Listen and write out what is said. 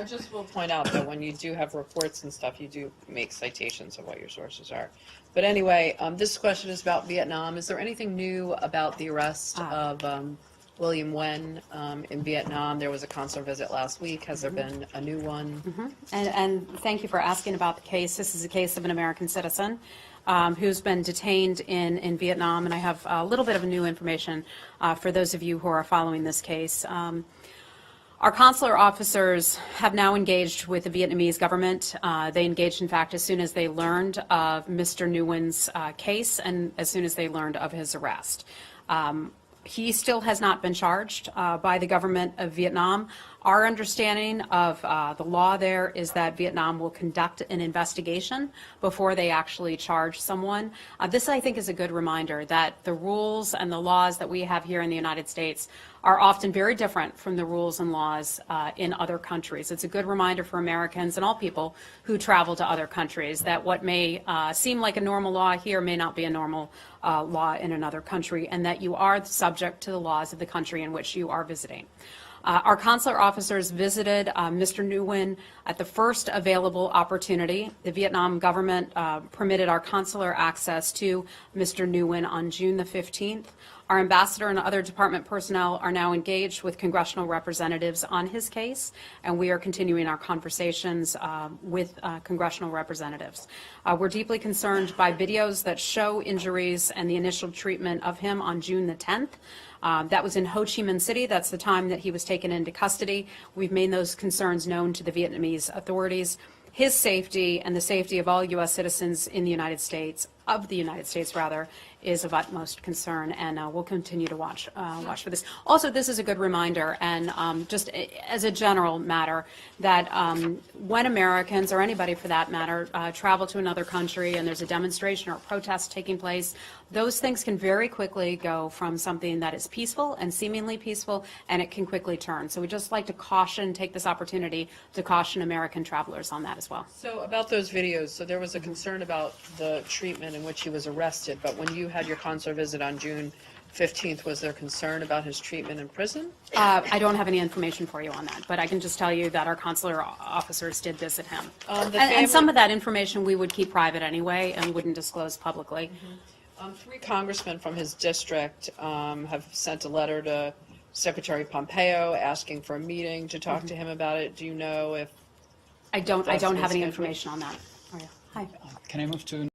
I just will point out that when you do have reports and stuff, you do make citations of what your sources are. But anyway, this question is about Vietnam. Is there anything new about the arrest of Will Nguyễn in Vietnam? There was a consular visit last week. Has there been a new one? And thank you for asking about the case. This is a case of an American citizen who's been detained in Vietnam, and I have a little bit of new information for those of you who are following this case. Our consular officers have now engaged with the Vietnamese government. They engaged, in fact, as soon as they learned of Mr. Nguyen's case and as soon as they learned of his arrest. He still has not been charged by the government of Vietnam. Our understanding of the law there is that Vietnam will conduct an investigation before they actually charge someone. This, I think, is a good reminder that the rules and the laws that we have here in the United States are often very different from the rules and laws in other countries. It's a good reminder for Americans and all people who travel to other countries that what may seem like a normal law here may not be a normal law in another country, and that you are subject to the laws of the country in which you are visiting. Our consular officers visited Mr. Nguyen at the first available opportunity. The Vietnam government permitted our consular access to Mr. Nguyen on June the 15th. Our ambassador and other department personnel are now engaged with congressional representatives on his case, and we are continuing our conversations with congressional representatives. We're deeply concerned by videos that show injuries and the initial treatment of him on June the 10th. That was in Ho Chi Minh City. That's the time that he was taken into custody. We've made those concerns known to the Vietnamese authorities. His safety and the safety of all U.S. citizens in the United States, is of utmost concern, and we'll continue to watch for this. Also, this is a good reminder, and just as a general matter, that when Americans, or anybody for that matter, travel to another country and there's a demonstration or a protest taking place, those things can very quickly go from something that is peaceful and seemingly peaceful, and it can quickly turn. So we just like to take this opportunity to caution American travelers on that as well. So about those videos, so there was a concern about the treatment in which he was arrested, but when you had your consular visit on June 15th, was there concern about his treatment in prison? I don't have any information for you on that, but I can just tell you that our consular officers did visit him. And some of that information we would keep private anyway and wouldn't disclose publicly. 3 congressmen from his district have sent a letter to Secretary Pompeo asking for a meeting to talk to him about it. Do you know if... I don't have any information on that. Oh, yeah. Hi. Can I move to